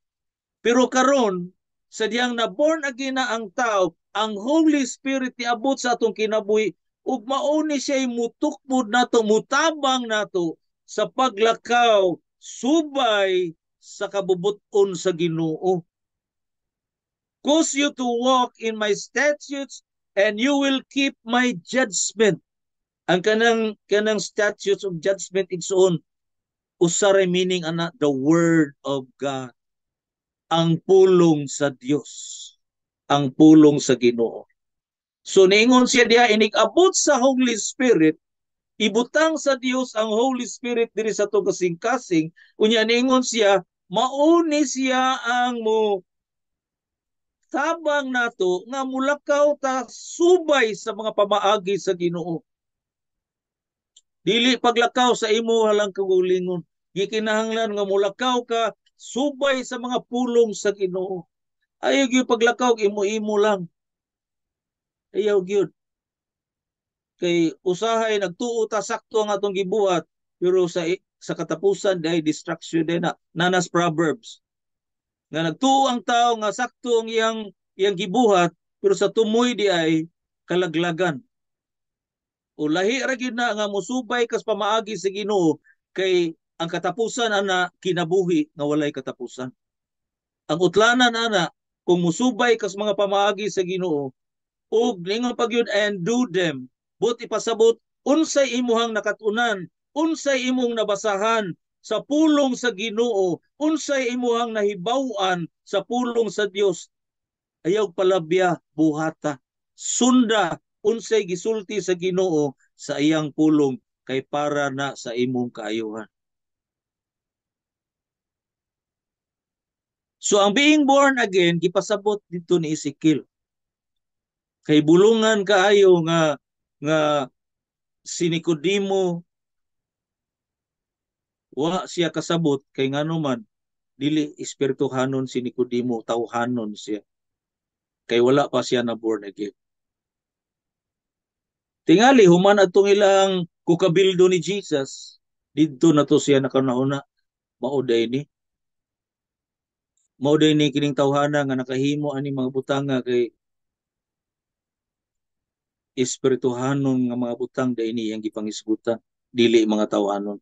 Pero karon sa diyang na born again na ang tao, ang Holy Spirit niabot sa atong kinabuhi ug mauni siya mutukbod nato, mutabang nato sa paglakaw subay sa kabubuton sa Ginoo. Cause you to walk in my statutes and you will keep my judgment. Ang kanang statutes of judgment igsoon usaray meaning ana the word of God. Ang pulong sa Dios. Ang pulong sa Ginoo. So niingon siya diha inig-abot sa Holy Spirit, ibutang sa Dios ang Holy Spirit diri sa to kasing-kasing, unya niingon siya mauni siya ang mo tabang nato nga mulakaw ta subay sa mga pamaagi sa Ginoo. Dili paglakaw sa imo halang kagulingon. Gikinahanglan nga mulakaw ka subay sa mga pulong sa Ginoo. Ayaw gyud paglakaw imo-imo lang. Ayaw gyud. Kay usahay nagtuo ta sakto ang atong gibuhat pero sa katapusan dai distraction din na nanas proverbs nga nagtuo ang tao nga sakto ang iyang gibuhat pero sa tumoy di ay kalaglagan o lahi ra gyud na nga musubay kas pamaagi sa Ginoo kay ang katapusan ana kinabuhi nga walay katapusan. Ang utlanan ana kung musubay kas mga pamaagi sa Ginoo ug ningon pagyud and do them but ipasabot unsay imuhang nakatunan, unsay imong nabasahan sa pulong sa Ginoo, unsay imuhang nahibaw-an sa pulong sa Dios. Ayaw palabya buhata. Sunda unsay gisulti sa Ginoo sa iyang pulong kay para na sa imong kaayuhan. So ang being born again gipasabot dito ni Ezekiel. Kay bulungan kaayo nga si Nicodemo wa siya kasabot kay ngano man dili espirituhanon si Nicodemo, tawhanon siya. Kay wala pa siya na born again. Tingali human atong ilang kukabildo ni Jesus, didto na to siya nakanahuna mauday ni. Mauday ni kining tawhana nga nakahimo ani mga butanga kay espirituhanon nga mga butang day ni ang gipangisgutan, dili mga tawhanon.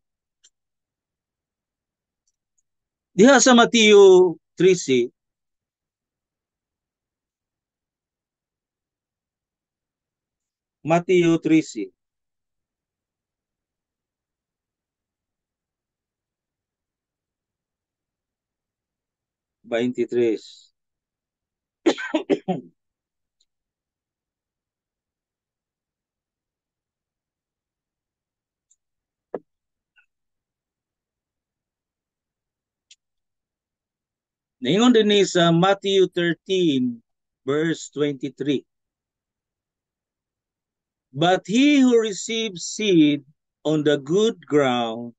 Diha sa Mateo 13, Mateo 13, (23). Naingon din ni sa Matthew 13, verse 23. But he who receives seed on the good ground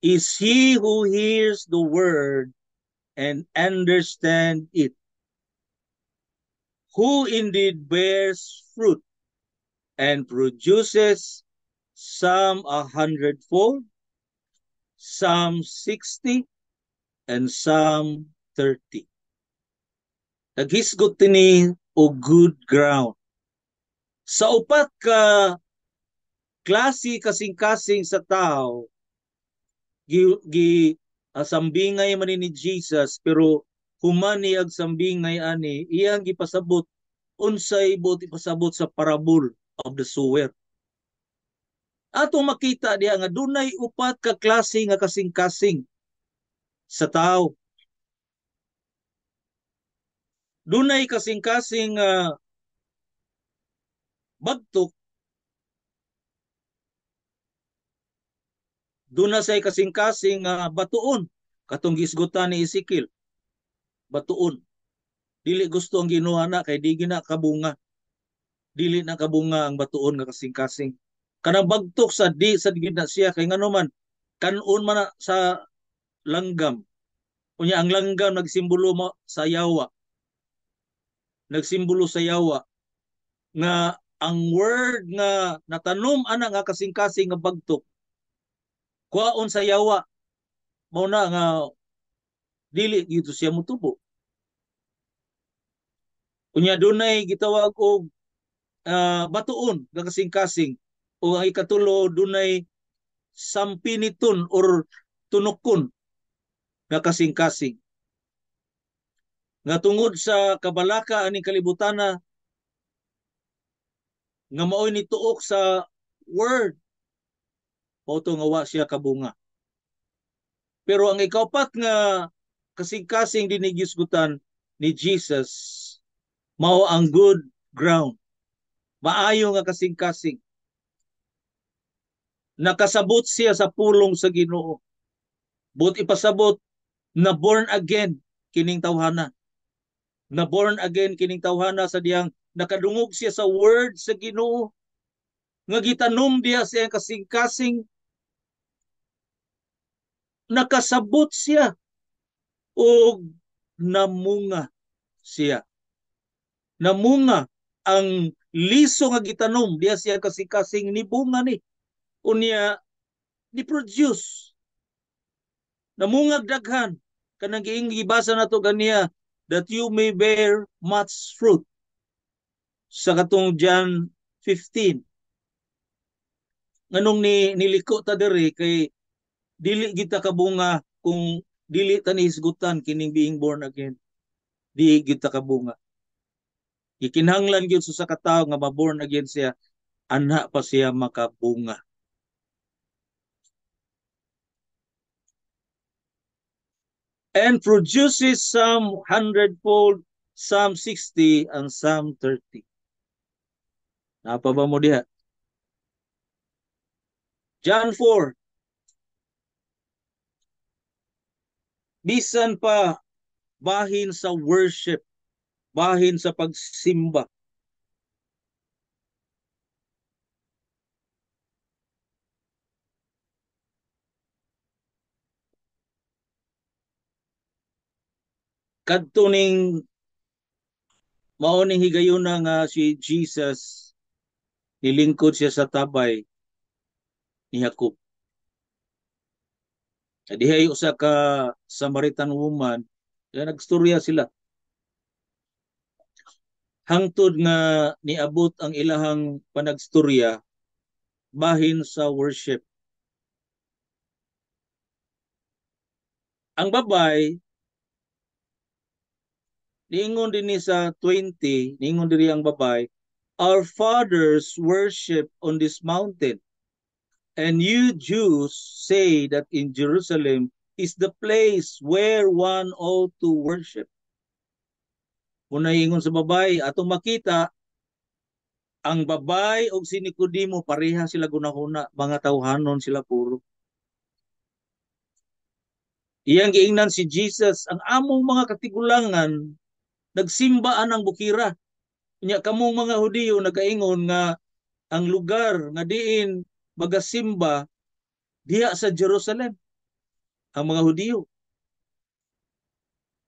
is he who hears the word and understand it, who indeed bears fruit and produces some 100-fold, some 60, and some 30. Naghisgot tini o good ground. Sa upat ka klase kasing-kasing sa tao, sambingay man ni Jesus pero human ni ag sambingay ani iyang gipasabot unsay buti pasabot sa parable of the sower. Ato makita diha nga dunay upat ka klase nga kasing-kasing sa tao. Dunay kasing-kasing bagtok, duna say kasing-kasing batuon katong gisgutan ni Ezekiel. Batuon. Dili gusto ang Ginoo na kay di gina kabunga. Dili na kabunga ang batuon nga kasing-kasing. Kanang bagtok sa gina siya kay ngano man kanon man sa langgam. Unya ang langgam nagsimbolo mo sa yawa. Nagsimbolo sa yawa nga ang word nga natanom ana nga kasing-kasing nga bagtok kuhaon sa yawa mao na nga dili gito siya motubo. Unya dunay gitawag og batuon nga kasing-kasing o ang ikatulo dunay sampiniton or tunukon nga kasing-kasing. Nga tungod sa kabalaka aning kalibutana nga maoy nituok sa word o nga wa siya kabunga. Pero ang ikaupat nga kasing-kasing dinigisgutan ni Jesus mao ang good ground. Maayo nga kasing-kasing. Nakasabot siya sa pulong sa Ginoo. But ipasabot na born again kining tawhana. Na born again kining tawhana sa diyang nakadungog siya sa word sa Ginoo. Nga gitanom diya siya kasing-kasing. Nakasabot siya o namunga siya. Namunga ang liso nga gitanom diya siya kasing-kasing ni bunga ni. Unya ni produce. Namungag daghan kanang giing gibasa nato ganiya that you may bear much fruit. Sa katong John 15. Nganong niliko ta diri kay dili kita kabunga kung dili ta nihisgutan kining being born again. Di kita kabunga. Ikinahanglan gyud sa katawo nga ma-born again siya, anha pa siya makabunga. And produces some 100-fold, some 60, and some 30. Napa ba mo diha? John 4. Bisan pa bahin sa worship, bahin sa pagsimba. Kadto ning mao ning higayuna nga si Jesus nilingkod siya sa tabay ni Jacob. Dihay usa ka Samaritan woman, nagstorya sila. Hangtod nga niabot ang ilahang panagstorya bahin sa worship. Ang babay niingon din sa 20, niingon diri ang babay, our fathers worship on this mountain. And you Jews say that in Jerusalem is the place where one ought to worship. Kung ingon sa babay, atong makita, ang babay o si Nicodemo, pareha sila gunahuna, mga tawhanon sila puro. Iyang giingnan si Jesus, ang among mga katigulangan, nagsimbaan ang bukira. Nya kamong mga Hudiyo nagaingon nga ang lugar nga diin magasimba diha sa Jerusalem ang mga Hudiyo.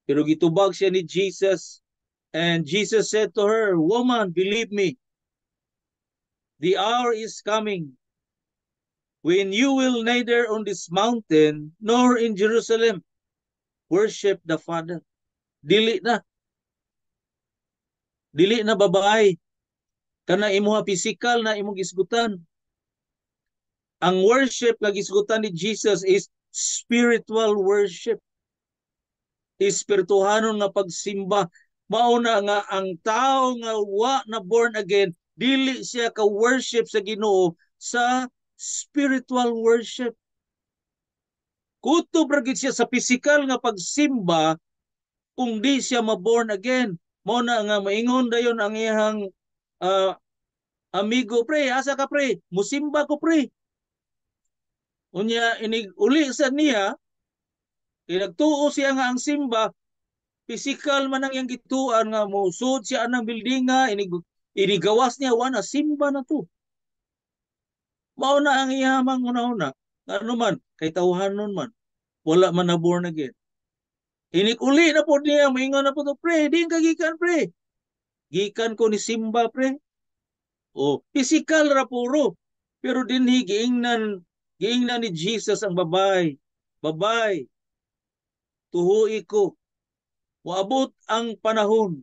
Pero gitubag siya ni Jesus, and Jesus said to her, woman, believe me, the hour is coming when you will neither on this mountain nor in Jerusalem worship the Father. Dili na. Dili na babae. Kana imuha physical na imong gisgutan. Ang worship nga gisgutan ni Jesus is spiritual worship. Espirituhanon nga pagsimba. Mauna nga ang tao nga wa na born again, dili siya ka worship sa Ginoo sa spiritual worship. Kutob ra gid siya sa physical nga pagsimba kung di siya ma-born again. Mauna nga maingon dayon ang iyang amigo, pre, asa ka pre? Musimba ko pre. Unya inig uli sa niya, nagtuo siya nga ang simba, physical man ang iyang gituan nga musud siya anang bildinga, inigawas niya, wana, simba na to. Mao na ang ihamang una-una. Ano man, kay tawhanon man, wala man na born again. Inig uli na po niya, maingon na po to, pre, di ka gikan pre. Gikan ko ni simba pre. O, physical ra puro. Pero dinhi giingnan ni Jesus ang babay. Babay, tuhui ko. Waabot ang panahon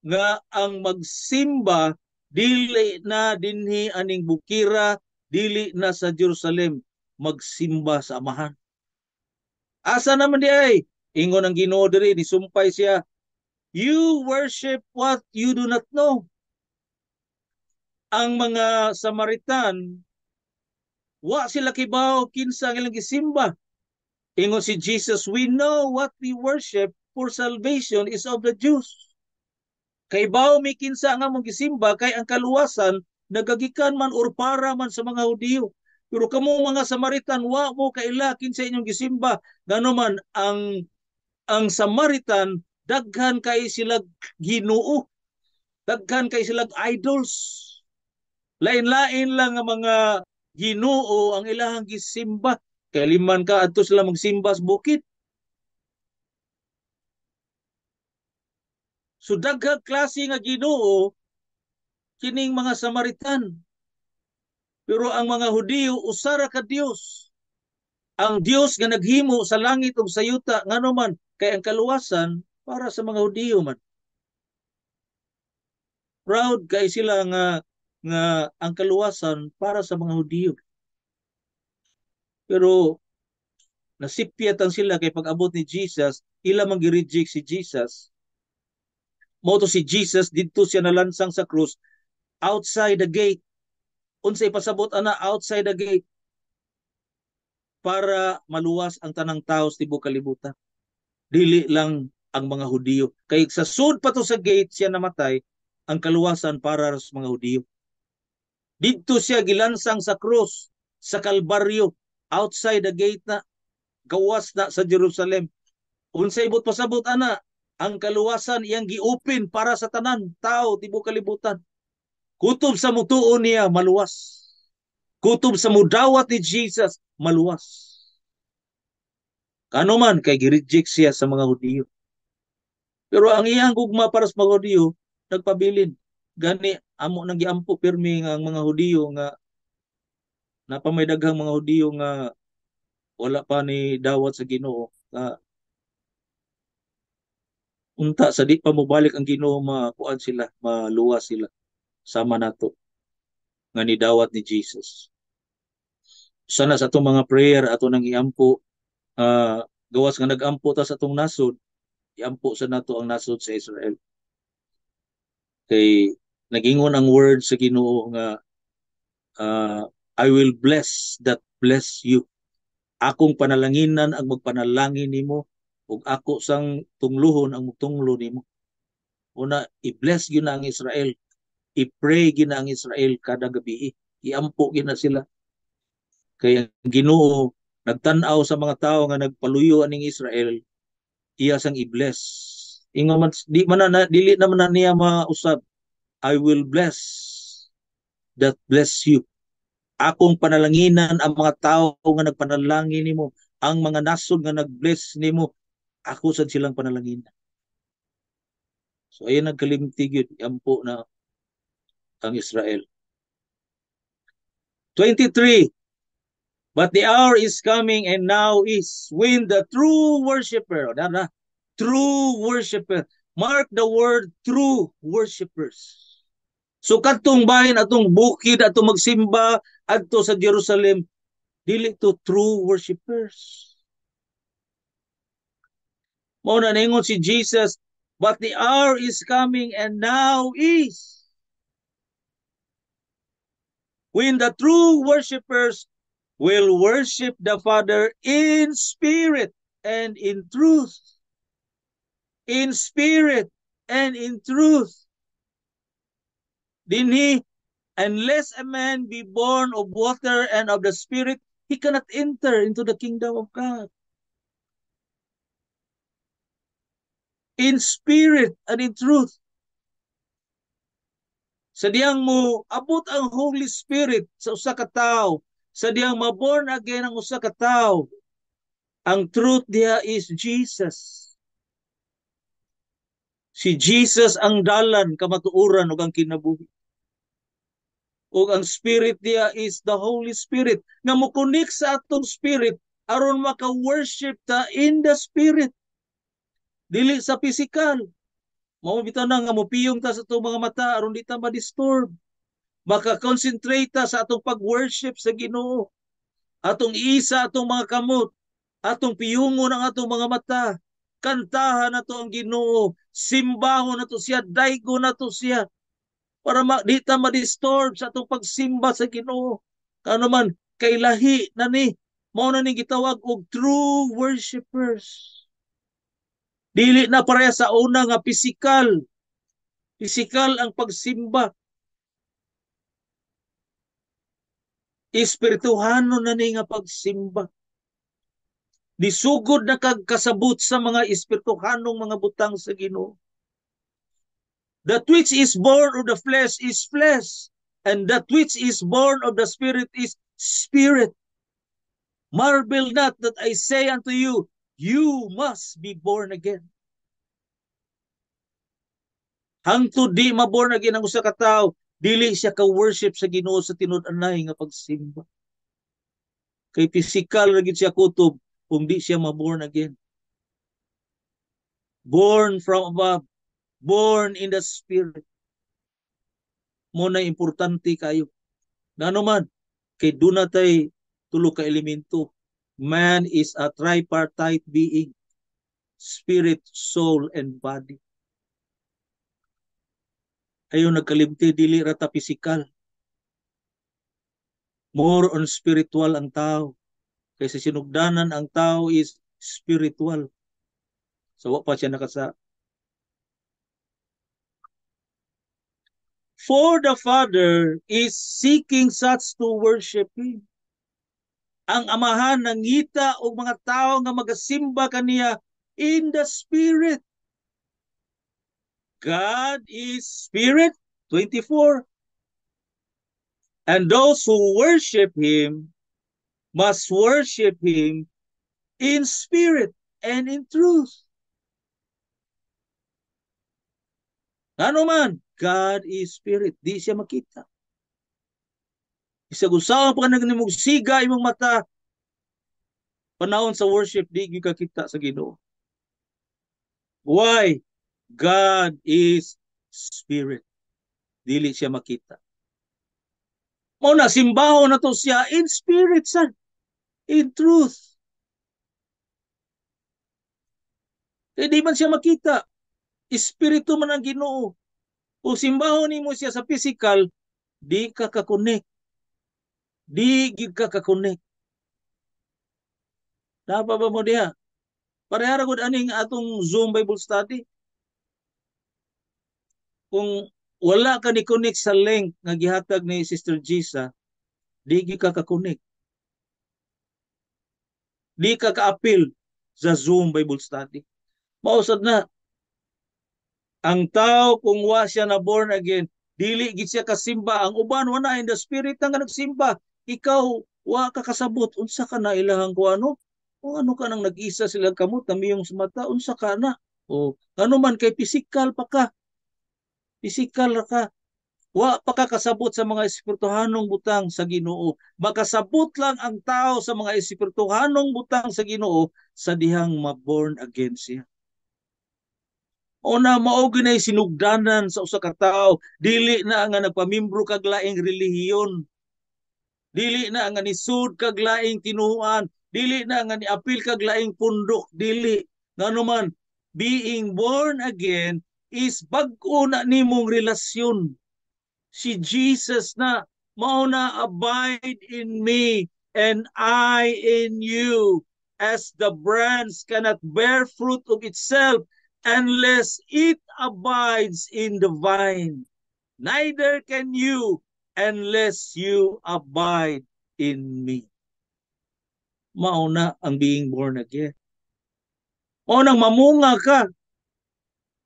nga ang magsimba dili na dinhi aning bukira, dili na sa Jerusalem. magsimba sa amahan. Asa naman di ay? Ingon ang Ginoo diri, nisumpay siya, you worship what you do not know. Ang mga Samaritan, wa sila kibaw kinsa ang ilang gisimba. Ingon si Jesus, we know what we worship, for salvation is of the Jews. Kay bawo mi kinsa nga mong gisimba, kay ang kaluwasan nagagikan man or para man sa mga Hudiyo. Pero kamo mga Samaritan, wa mo kaila kinsa inyong gisimba. Ngano man ang Samaritan, daghan kay sila Ginoo, daghan kay sila idols. Lain-lain lang ang mga Ginoo ang ilahang gisimba. Kay liman ka adto sila magsimba sa bukid. So daghang klase nga Ginoo kining mga Samaritan. Pero ang mga Hudiyo usara ka Dios. Ang Dios nga naghimo sa langit ug sa yuta ngano man kay ang kaluwasan para sa mga Hudiyo man. Proud kay sila nga ang kaluwasan para sa mga Hudiyo. Pero nasipyatan sila kay pag-abot ni Jesus, ila man gi-reject si Jesus. Mao to si Jesus didto siya nalansang sa krus outside the gate. Unsay pasabot ana outside the gate para maluwas ang tanang tao sa tibuok kalibutan. Dili lang ang mga Hudiyo. Kay sa sud pa to sa gate siya namatay, ang kaluwasan para sa mga Hudiyo. Didto siya gilansang sa krus sa Kalbaryo, outside the gate na, gawas na sa Jerusalem. Unsay ibot pasabot ana, ang kaluwasan iyang giupin para sa tanan tao tibuok kalibutan. Kutob sa mutuon niya maluwas. Kutob sa mudawat ni Jesus maluwas. Kano man kay gi-reject siya sa mga Hudiyo. Pero ang iyang gugma para sa mga Hudiyo nagpabilin. Gani amo nang giampo pirmi nga ang mga Hudiyo nga napamay mga Hudiyo nga wala pa ni dawat sa Ginoo. Unta sa di pa mobalik ang Ginoo makuan sila, maluwas sila sama nato nga ni dawat ni Jesus. Sana sa atong mga prayer ato nang iampo, gawas nga nagampo ta sa atong nasod, iampo sa nato ang nasod sa Israel. Kay nagingon ang word sa Ginoo nga I will bless that bless you. Akong panalanginan ang magpanalangin nimo ug ako sang tunglohon ang mutunglo nimo. Una i-bless gyud na ang Israel. I-pray gyud na ang Israel kada gabi. Iampo gyud na sila. Kay ang Ginoo nagtan-aw sa mga tao nga nagpaluyo aning Israel, iya sang i-bless. Ingon man di man na dili naman na niya mausab. I will bless that bless you. Akong panalanginan ang mga tao nga nagpanalangin nimo, ang mga nasod nga nagbless nimo, ako sad silang panalangin. So ayun nagkalimtig yun, ampo na ang Israel. 23. But the hour is coming and now is when the true worshiper, true worshiper, mark the word true worshipers. So katong bahin atong bukid atong magsimba adto sa Jerusalem, dili to true worshipers. Mao na ningon si Jesus, but the hour is coming and now is when the true worshipers will worship the Father in spirit and in truth. In spirit and in truth. Dinhi, unless a man be born of water and of the Spirit, he cannot enter into the kingdom of God. In spirit and in truth. Sa diyang mo abot ang Holy Spirit sa usa ka tawo, sa diyang ma-born again ang usa ka tawo, ang truth diha is Jesus. Si Jesus ang dalan, kamatuoran ug ang kinabuhi. Ug ang spirit diha is the Holy Spirit nga mo-connect sa atong spirit aron maka-worship ta in the spirit. Dili sa physical. Mao bitaw na nga mopiyong ta sa atong mga mata aron di ta ma-disturb. Maka-concentrate ta sa atong pag-worship sa Ginoo Atong iisa atong mga kamot, atong piyungon ang atong mga mata, kantahan nato ang Ginoo, simbahon nato siya, daygo nato siya, para di ta ma-disturb sa atong pagsimba sa Ginoo. Kano man kay lahi na ni, mao na ni gitawag og true worshipers. Dili na pareha sa una nga pisikal. Pisikal ang pagsimba. Espirituhano na ni nga pagsimba. Disugod na kagkasabot sa mga espirituhanong mga butang sa Ginoo. That which is born of the flesh is flesh, and that which is born of the spirit is spirit. Marvel not that I say unto you, you must be born again. Hangtod di ma-born again ang usa ka tawo, dili siya ka-worship sa Ginoo sa tinud-anay nga pagsimba. Kay physical ra gid siya kutob kung di siya ma-born again. Born from above, born in the spirit. Mo na importante kayo. Ngano man kay dunay tulo ka elemento. Man is a tripartite being, spirit, soul, and body. Ayaw nagkalimti, dili rata physical. More on spiritual ang tao. Kaysa sinugdanan ang tao is spiritual. So, wa pa siya nakasa. For the Father is seeking such to worship Him. Ang Amahan nangita og mga tao nga magasimba kaniya in the Spirit. God is Spirit, 24. And those who worship Him must worship Him in spirit and in truth. Ano man, God is Spirit. Di siya makita. Isag-usawa pa ka nagmugsiga imong mata, panahon sa worship, di ka kita sa Ginoo. Why? God is Spirit. Dili siya makita. Muna, simbaho na to siya in spirit, son. In truth. Kaya di man siya makita. Espiritu man ang Ginoo. O simbaho ni mo siya sa physical, di ka kakonek. Di ka kakonek. Napa ba mo diha? Parehara gud aning atong Zoom Bible study. Kung wala ka ni connect sa link nga gihatag ni Sister Gisa, di ka ka-connect. Di ka ka-appeal sa Zoom Bible study. Mausad na, ang tao kung wa siya na born again, dili gid siya kasimba. Ang uban wala in the spirit nga nagsimba. Ikaw wa ka kasabot unsa ka na ilahang kuano? O ano ka nang nag-isa sila kamot namiyong sa mata unsa ka na? O ano man kay physical pa ka. Physical ra ka. Wa pa kakasabot sa mga espirituhanong butang sa Ginoo. Makasabot lang ang tao sa mga espirituhanong butang sa Ginoo sa dihang ma-born again siya. O na mao ginay sinugdanan sa usa ka tawo, dili na nga nagpamimbro kag laing relihiyon. Dili na nga nisud kag laing tinuan, dili na nga niapil kag laing pundok, dili. Ngano man, being born again is bag-o na nimong relasyon. Si Jesus na, mao na abide in me and I in you, as the branch cannot bear fruit of itself unless it abides in the vine. Neither can you unless you abide in me. Mao na ang being born again. Mao nang mamunga ka.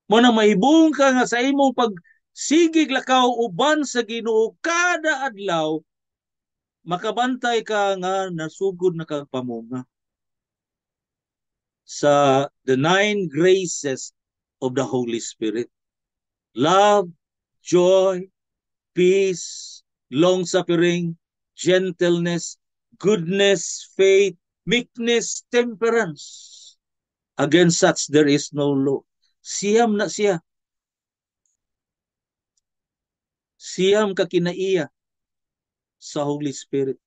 Mao nang mahibong ka nga sa imong pag sigig lakaw uban sa Ginoo kada adlaw, makabantay ka nga nasugod na kang pamunga sa the 9 graces of the Holy Spirit. Love, joy, peace, long-suffering, gentleness, goodness, faith, meekness, temperance. Against such there is no law. Siyam na siya. Siyam ka kinaiya sa Holy Spirit.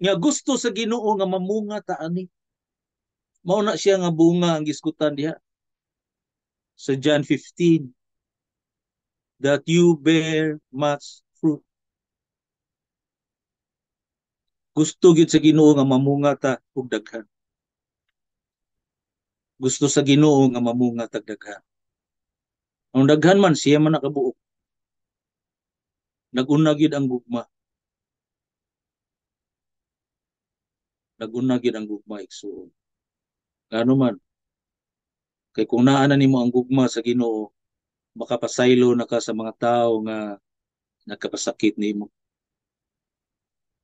Nga gusto sa Ginoo nga mamunga ta ani. Mao na siya nga bunga ang gisgutan diha sa John 15, that you bear much fruit. Gusto gid sa Ginoo nga mamunga ta og daghan. Gusto sa Ginoo nga mamunga ta daghan. Ang daghan man siya man nakabuok. Nag-una gid ang gugma. Nag-una gid ang gugma igsuon. Ngano man kay kung naa na nimo ang gugma sa Ginoo, makapasaylo na ka sa mga tao nga nagkapasakit nimo.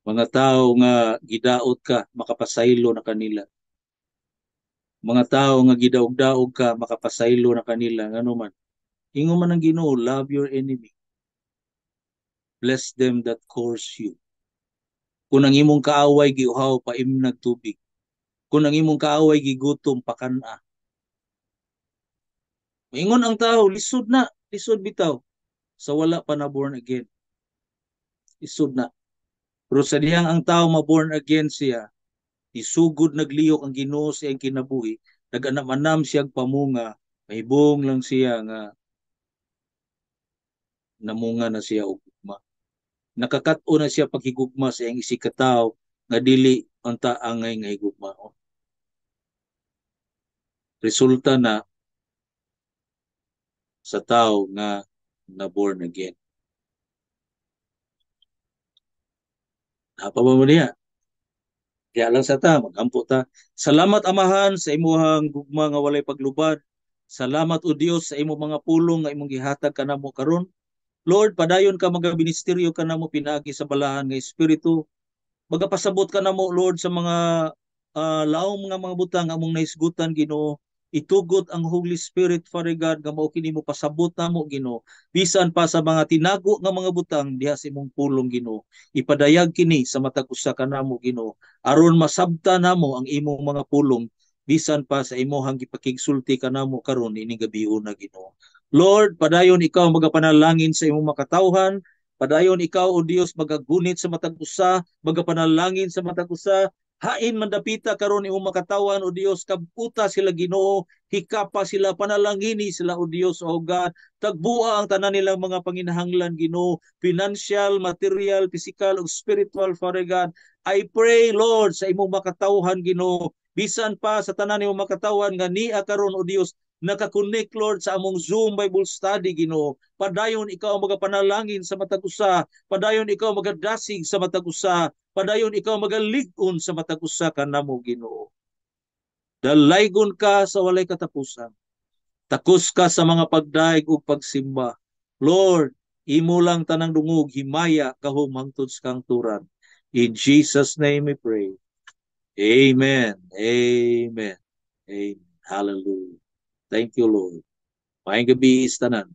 Mga tao nga gidaot ka, makapasaylo na kanila. Mga tao nga gidaog-daog ka, makapasaylo na kanila. Ngano man. Ingon man ang Ginoo, love your enemy. Bless them that curse you. Kung ang imong kaaway giuhaw paimnag tubig. Kung ang imong kaaway gigutom pakana. Maingon ang tao, lisod bitaw sa wala pa na born again. Lisod na. Pero sa diyang ang tao ma-born again siya, isugod naglihok ang Ginoo sa iyang kinabuhi, nag-anam-anam siyang pamunga, mahibong lang siya nga namunga na siya og gugma. Nakakato na siya paghigugma sa iyang isikataw nga dili unta angay nga higugmaon. Resulta na sa tao nga na born again. Apa ba mo niya? Kaya lang sa ta, magampo ta. Salamat Amahan sa imuhang gugma nga walay paglubad. Salamat o Dios sa imo mga pulong nga imong gihatag kanamo karon. Lord, padayon ka mga ministeryo kanamo pinagi sa balahan nga espiritu. Magapasabot ka namo Lord sa mga laom mga butang among naisgutan Ginoo. Itugot ang Holy Spirit, Father God, nga mao kini mo pasabot namo Ginoo. Bisan pa sa mga tinago nga mga butang diha sa imong pulong Ginoo. Ipadayag kini sa matag usa kanamo Ginoo aron masabta namo ang imong mga pulong bisan pa sa imong gipakigsulti kanamo karon ini gabion na Ginoo. Lord, padayon ikaw magapanalangin sa imong makatawhan. Padayon ikaw o Dios magagunit sa matag usa, magapanalangin sa matag usa, hain mandapita karon imong makatawan o Dios, kabuta sila Ginoo, hikapa sila, panalangini sila o Dios o God, tagbua ang tanan nilang mga panginahanglan Ginoo, financial, material, physical ug spiritual, Father God. I pray Lord sa imong makatawhan Ginoo, bisan pa sa tanan imong makatawan nga niya karon o Dios, nakakonect Lord sa among Zoom Bible study Ginoo. Padayon ikaw magapanalangin sa matag usa, padayon ikaw magadasig sa matag usa, padayon ikaw magalig-on sa matag usa kanamo Ginoo. Dalaygon ka sa walay katapusan. Takos ka sa mga pagdaig ug pagsimba. Lord, imo lang tanang dungog himaya kahong hangtod sa kang turan. In Jesus name we pray. Amen. Amen. Amen. Hallelujah. Thank you, Lord. Maayong gabi, tanan.